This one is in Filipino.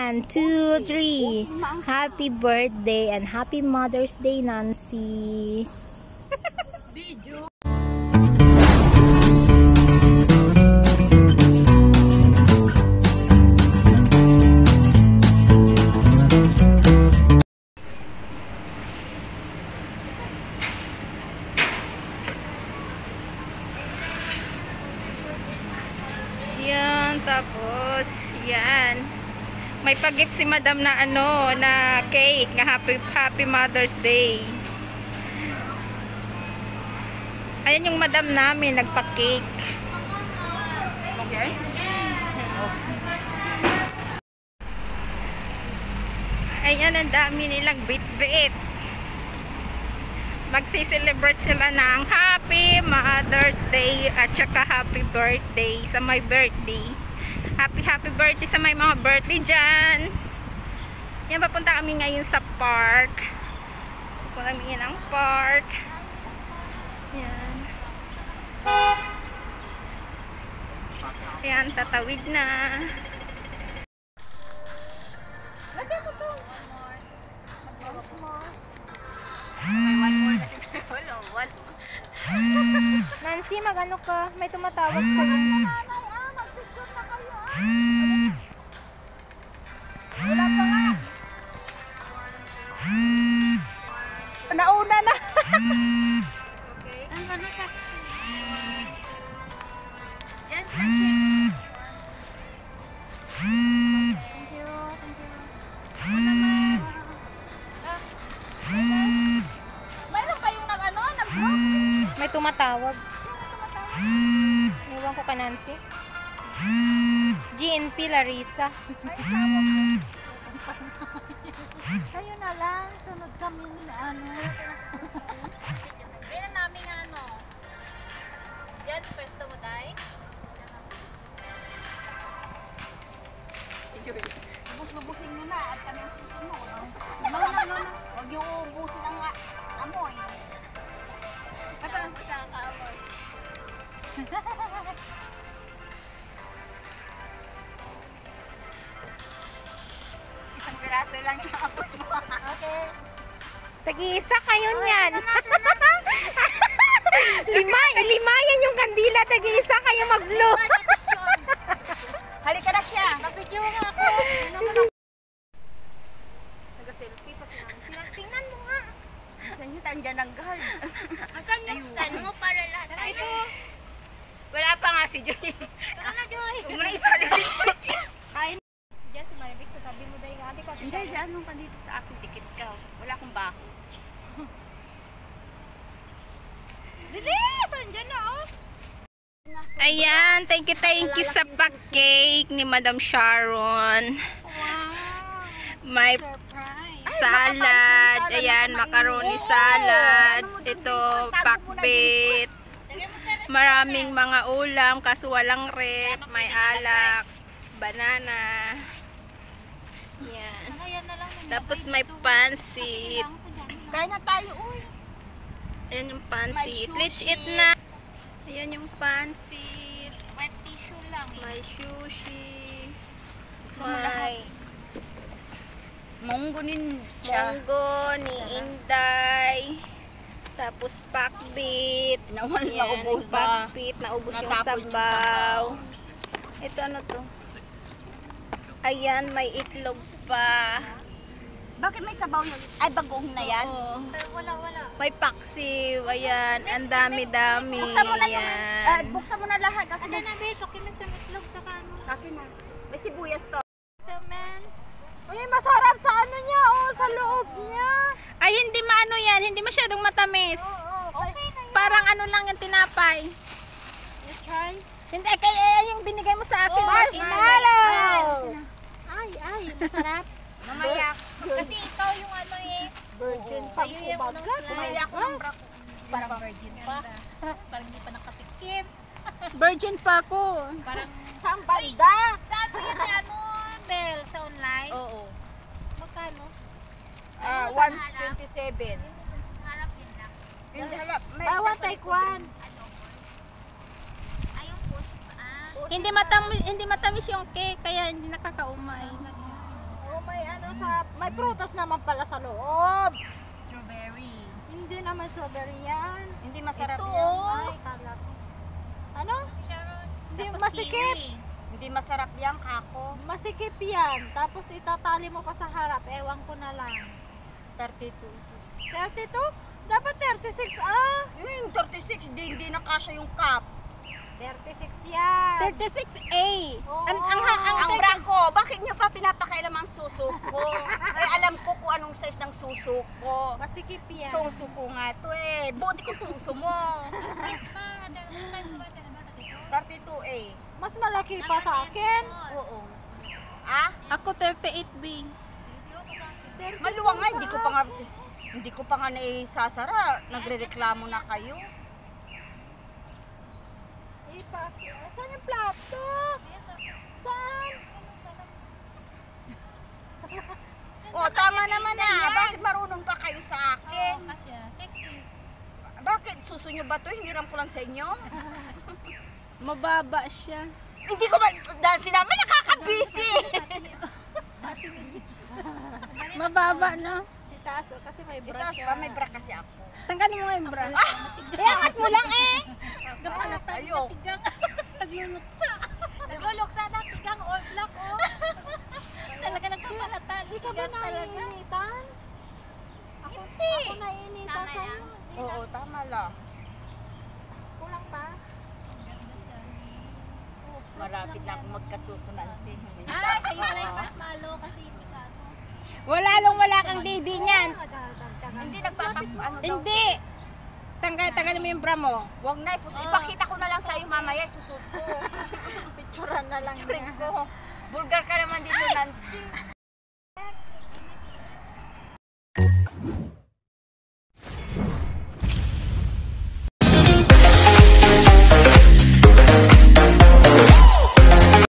1, 2, 3. Happy birthday and happy Mother's Day, Nancy. Video. Yan, tapos yan. May pag-gift si Madam na na cake, nga happy Mother's Day. Ayan yung Madam namin nagpa-cake. Okay. Ayan, ang dami nilang bit-bit. Magsi-celebrate sila ng Happy Mother's Day at saka Happy Birthday sa my birthday. Happy birthday sa may mga birthday dyan. Yan, papunta kami ngayon sa park. Papunta kami ng park. Yan. Yan, tatawid na. Lagyan mo to. Nancy, mag-ano ka? May tumatawag sa'yo. Mag-picture na kayo. Wala pa nga. Nauna na. Okay. Ang ano ka? Yan, snapshot. Thank you. Ano naman? Mayroon kayong nag-group? May tumatawag. Iwan ko ka, Nancy. GNP Larissa. Kayo na lang. Sunod kami na Kailan namin yan, pwesto mo tayo? Sige, lubos-lubusin nyo na at kami ang susunod. No. Huwag yung ubusin ang amoy. Ito ang pagkakaamoy. Isang piraso lang yung amoy mo. Okay. Tag-iisa kayo niyan. lima yan yung kandila. Tag-iisa kayo mag-blow. Halika na siya. Kapidyo nga ako. Nag-selfie pa si Nancy. Tingnan mo nga. Saan nyo tayo dyan ang guard? Asan yung stand mo para lahat tayo? Wala pa nga si Joy. Ano na, Joy? Huwag mo na isali. Kain. Diyan si Maribik sa tabi mo dahil nga. Hindi, dyan nung ka dito sa akin. Dikit ka. Wala akong bako. Bilis! Andyan na, oh. Ayan, thank you sa pa-cake ni Madam Sharon. Wow! May Surprise! salad. Ayan, macaroni salad. Ito, pakbit. Maraming mga ulam, kaso walang rep. May alak, banana. Yan. Tapos may pansit. Kain na tayo, uy. Ayan yung pansit. Let's eat na. Ayan yung pansit. Wet tissue lang. May sushi. May Munggunin siya. munggo ni Inday. Tapos pakbit. Naubos ba? Pakbit. Naubos yung Natapos yung sabaw. Ito ano to? Ayan, may itlog pa. Bakit may sabaw yun? Ay, bagoong na yan? Oo. Wala. May paksiw. Ayan. Ang dami-dami. Buksan mo na yung, Ayan. buksan mo na lahat kasi Ada na, Bek. Okay na sa mislog sa kano. akin na. May sibuyas to. So, man. Uy, masarap sa ano niya, oh, sa loob niya. Ay, hindi maano yan. Hindi masyadong matamis. Okay na yun. Parang ano lang yung tinapay. You try? Hindi, kaya yung binigay mo sa akin. Marshmallow! Ay, masarap. Mamaya. Kasi ikaw yung Virgin sa'yo yung unang slide. Bumili ako ng brako. Parang virgin pa. Parang hindi pa nakatikim. Virgin pa ako. Parang, Saan banda? sabi niya Bel, sa online. Oo. Magkano? 127. Harap din lang. Hindi halap. Bawat taekwan. Ayong push. Hindi matamis yung cake, kaya hindi nakakaumay. may ano may prutas naman pala sa loob. Strawberry. Hindi naman strawberry yan. Hindi masarap Ito, yan. oh. Ay, kala ko. Ano? Sharon. Hindi Tapos masikip. kiwi. Hindi masarap yan, kako. Masikip yan. Tapos itatali mo pa sa harap. Ewan ko na lang. 32. 32? Dapat 36 ah. Yung 36, hindi na kasya yung cup. 36 yan. 36A. Oo. Ang bra ko, bakit niyo pa pinapakailam ang suso ko? Eh, alam ko kung anong size ng suso ko. Masikip yan. Suso ko nga to eh. Buti ko suso mo. Size pa. Size pa ba? 32A. Mas malaki pa sa akin. Oo. Ah? Ako 38B. Maluwang nga, hindi ko pa nga naisasara. Nagrereklamo na kayo. Saan yung plato? Saan? Oh, tama naman na. Bakit marunong pa kayo sa akin? Kasya. Sexy. Bakit suso nyo ba to? Hiniram ko lang sa inyo. Mababa siya. Hindi ko ba, dahil sinabi nakaka-busy. Mababa na. Itaas kasi may brush Itaas pa, may bra kasi ako. Tanggalin mo nga yung bra. Iangat mo lang eh. Ayok. Nagluluksa. Nagluluksa na. Tigang or black oh. Talaga nagpapalatan. Hindi ka ba naiinitan? Ako naiinitan Tama sa'yo. lang. Oo, tama lang. Kulang pa? Marapit na akong magkasusunansi. Ah, sa'yo pala yung marshmallow kasi hindi ka ano. Wala kang didi niyan. Hindi ano daw. Hindi. Tanggalin mo yung bra mo. Huwag na, ipakita ko na lang sa iyo mamaya, susot ko. Picturean na lang Picturean niya. ko. Bulgar ka naman dito, Nancy.